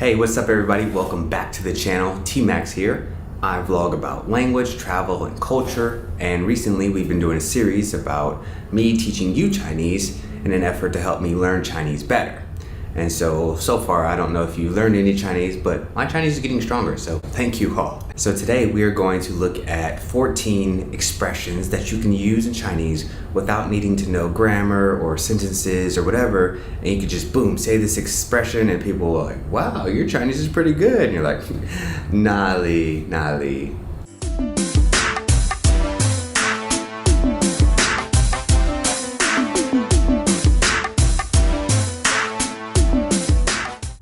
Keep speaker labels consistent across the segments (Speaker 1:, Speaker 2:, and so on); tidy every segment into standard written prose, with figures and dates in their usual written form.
Speaker 1: Hey, what's up everybody? Welcome back to the channel. TMax here. I vlog about language, travel, and culture, and recently we've been doing a series about me teaching you Chinese in an effort to help me learn Chinese better. And so far I don't know if you learned any Chinese, but my Chinese is getting stronger, so thank you all. So today we are going to look at 14 expressions that you can use in Chinese without needing to know grammar or sentences or whatever, and you can just boom, say this expression and people are like, wow, your Chinese is pretty good. And you're like, nah li, nah li.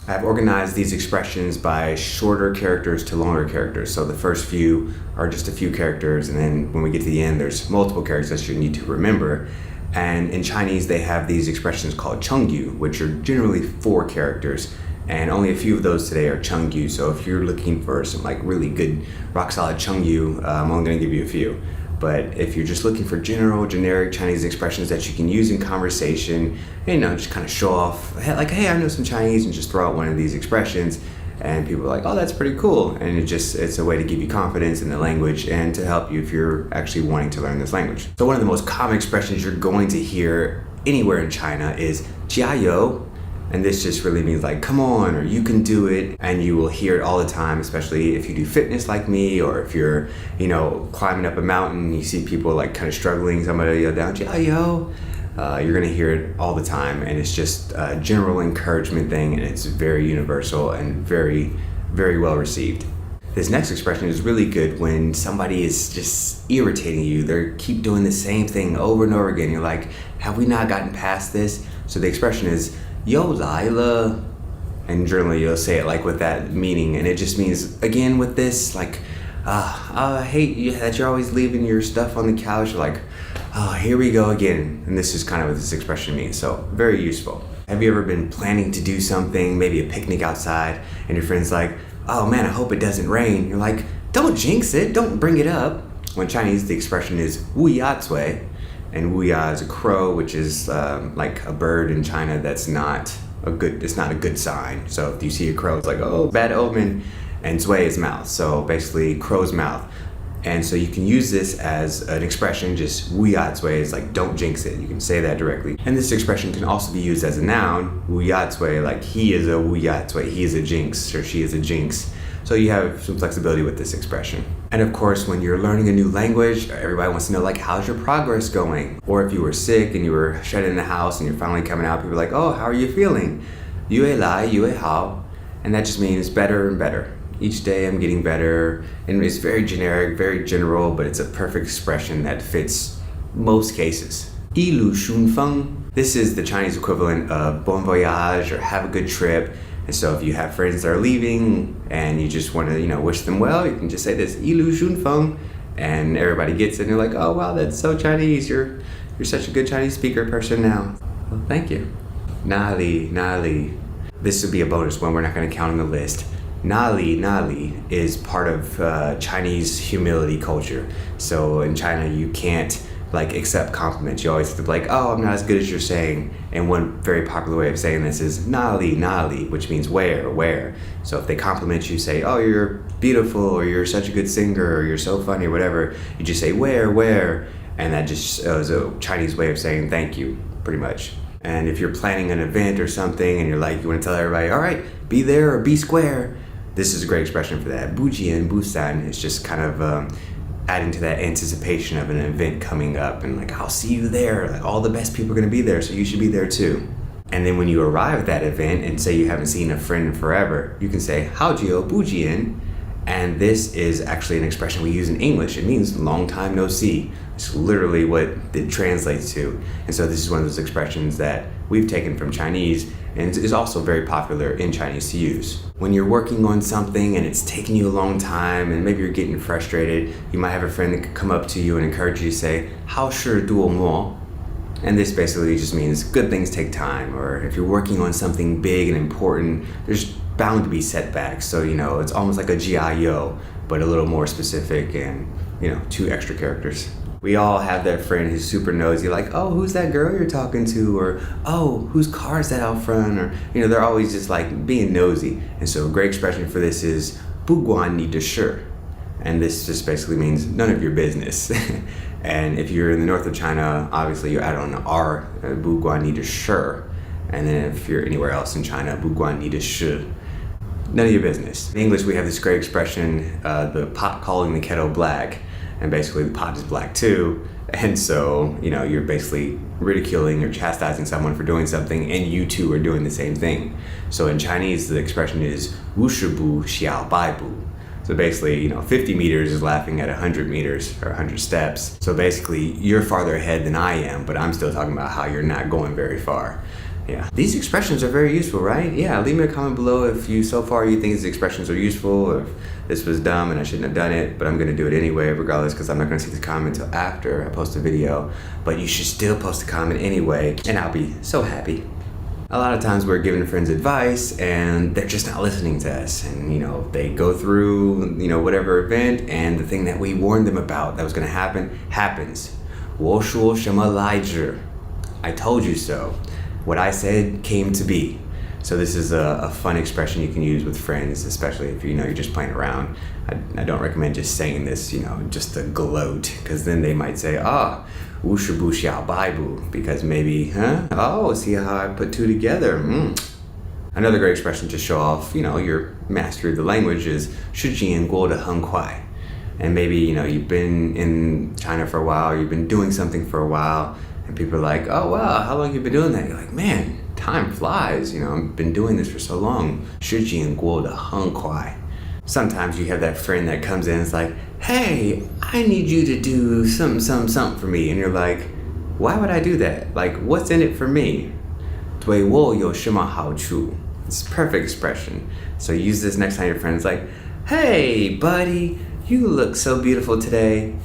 Speaker 1: I've organized these expressions by shorter characters to longer characters. So the first few are just a few characters, and then when we get to the end, there's multiple characters that you need to remember. And in Chinese, they have these expressions called Chengyu, which are generally 4 characters, and only a few of those today are Chengyu. So if you're looking for some like really good rock solid Chengyu, I'm only gonna give you a few. But if you're just looking for generic Chinese expressions that you can use in conversation, just kind of show off, like, hey, I know some Chinese, and just throw out one of these expressions, and people are like, oh, that's pretty cool. And it's a way to give you confidence in the language and to help you if you're actually wanting to learn this language. So one of the most common expressions you're going to hear anywhere in China is Jiayou. And this just really means like, come on, or you can do it. And you will hear it all the time, especially if you do fitness like me, or if you're, climbing up a mountain, you see people like kind of struggling, somebody yell down, Jiayou. You're gonna hear it all the time. And it's just a general encouragement thing, and it's very universal and very, very well received. This next expression is really good when somebody is just irritating you. They keep doing the same thing over and over again. You're like, have we not gotten past this? So the expression is, Yo lai le, and generally you'll say it like with that meaning, and it just means, again with this, like, I hate you that you're always leaving your stuff on the couch. You're like, oh, here we go again. And this is kind of what this expression means, so very useful. Have you ever been planning to do something, maybe a picnic outside, and your friend's like, oh man, I hope it doesn't rain. You're like, don't jinx it, don't bring it up. Well, in Chinese, the expression is wu ya cui. And wuya is a crow, which is like a bird in China that's not a good sign. So if you see a crow, it's like, oh, bad omen. And zui is mouth, so basically crow's mouth. And so you can use this as an expression, just wuya cui is like, don't jinx it. You can say that directly. And this expression can also be used as a noun, wuya cui, like he is a wuya cui, he is a jinx, or she is a jinx. So you have some flexibility with this expression. And of course, when you're learning a new language, everybody wants to know, like, how's your progress going? Or if you were sick and you were shut in the house and you're finally coming out, people are like, oh, how are you feeling? Yue lai, yue hao. And that just means better and better. Each day I'm getting better. And it's very generic, very general, but it's a perfect expression that fits most cases. Yilu shun feng. This is the Chinese equivalent of bon voyage or have a good trip. And so if you have friends that are leaving and you just want to, wish them well, you can just say this, Yilu shun feng, and everybody gets it and you're like, oh wow, that's so Chinese. You're such a good Chinese speaker person now. Well, thank you. Na li, na li. This would be a bonus one. We're not going to count on the list. Na li is part of Chinese humility culture. So in China, you can't accept compliments. You always have to be like, oh, I'm not as good as you're saying. And one very popular way of saying this is na li, which means where. So if they compliment you, say, oh, you're beautiful, or you're such a good singer, or you're so funny, or whatever, you just say where. And that just is a Chinese way of saying thank you, pretty much. And if you're planning an event or something and you're like, you want to tell everybody, all right, be there or be square, this is a great expression for that. Bujian, busan is just kind of adding to that anticipation of an event coming up, and like, I'll see you there, like all the best people are going to be there, so you should be there too. And then when you arrive at that event and say you haven't seen a friend in forever, you can say haojiu bujian, and this is actually an expression we use in English. It means long time no see. It's literally what it translates to. And so this is one of those expressions that we've taken from Chinese and is also very popular in Chinese to use. When you're working on something and it's taking you a long time and maybe you're getting frustrated, you might have a friend that could come up to you and encourage you to say, how shi duo mo? And this basically just means good things take time, or if you're working on something big and important, there's bound to be setbacks. So, it's almost like a Jiayou, but a little more specific and, 2 extra characters. We all have that friend who's super nosy, like, oh, who's that girl you're talking to? Or, oh, whose car is that out front? Or, they're always just like being nosy. And so a great expression for this is 不关你的事. And this just basically means none of your business. And if you're in the north of China, obviously you add on the R, 不关你的事. And then if you're anywhere else in China, 不关你的事. None of your business. In English, we have this great expression, the pot calling the kettle black. And basically the pot is black too. And so, you're basically ridiculing or chastising someone for doing something, and you too are doing the same thing. So in Chinese, the expression is 50步小百步. So basically, 50 meters is laughing at 100 meters or 100 steps. So basically, you're farther ahead than I am, but I'm still talking about how you're not going very far. Yeah. These expressions are very useful, right? Yeah, leave me a comment below if you think these expressions are useful, or if this was dumb and I shouldn't have done it, but I'm going to do it anyway regardless, because I'm not going to see the comment until after I post a video. But you should still post a comment anyway, and I'll be so happy. A lot of times we're giving friends advice and they're just not listening to us, and they go through whatever event, and the thing that we warned them about that was going to happen happens. 我说什么来着? I told you so. What I said came to be. So this is a fun expression you can use with friends, especially if you're just playing around. I don't recommend just saying this, just to gloat, because then they might say, 无是不小百步, because maybe, oh, see how I put two together. Another great expression to show off, your mastery of the language is 时间过得很快. And maybe, you've been in China for a while, you've been doing something for a while, and people are like, oh wow, how long have you been doing that? You're like, man, time flies, I've been doing this for so long. 时间过得很快. Sometimes you have that friend that comes in and is like, hey, I need you to do something for me. And you're like, why would I do that? Like, what's in it for me? 对我有什么好处? It's a perfect expression. So use this next time your friend's like, hey, buddy, you look so beautiful today.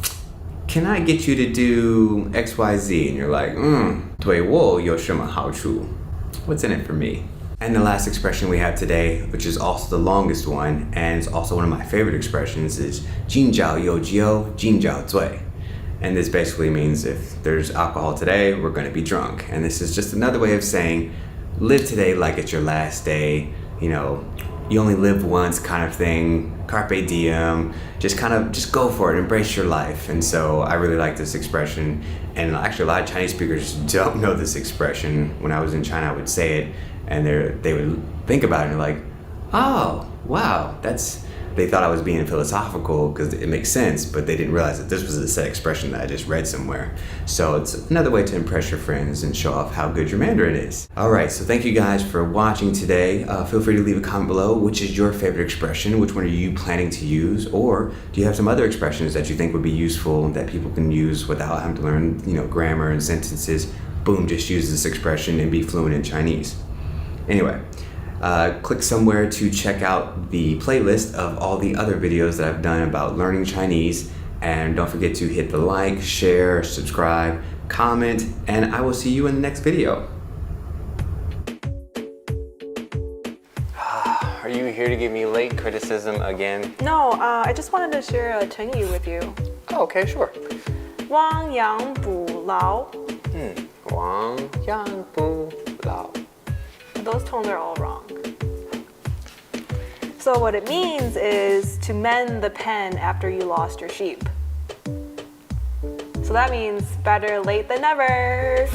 Speaker 1: Can I get you to do XYZ? And you're like, 对我有什么好处? What's in it for me? And the last expression we have today, which is also the longest one, and it's also one of my favorite expressions, is 今朝有酒今朝醉. And this basically means if there's alcohol today, we're going to be drunk. And this is just another way of saying, live today like it's your last day. You only live once kind of thing. Carpe Diem. Just go for it. Embrace your life. And so I really like this expression. And actually a lot of Chinese speakers don't know this expression. When I was in China, I would say it, and they would think about it and like, oh, wow, they thought I was being philosophical because it makes sense, but they didn't realize that this was a set expression that I just read somewhere. So it's another way to impress your friends and show off how good your Mandarin is. All right, so thank you guys for watching today. Feel free to leave a comment below. Which is your favorite expression? Which one are you planning to use? Or do you have some other expressions that you think would be useful that people can use without having to learn, grammar and sentences? Boom, just use this expression and be fluent in Chinese. Anyway, click somewhere to check out the playlist of all the other videos that I've done about learning Chinese. And don't forget to hit the like, share, subscribe, comment, and I will see you in the next video. Are you here to give me late criticism again?
Speaker 2: No, I just wanted to share a Chengyu with you.
Speaker 1: Oh, okay, sure.
Speaker 2: 亡羊补牢.
Speaker 1: 亡羊补牢.
Speaker 2: Those tones are all wrong. So what it means is to mend the pen after you lost your sheep. So that means better late than never.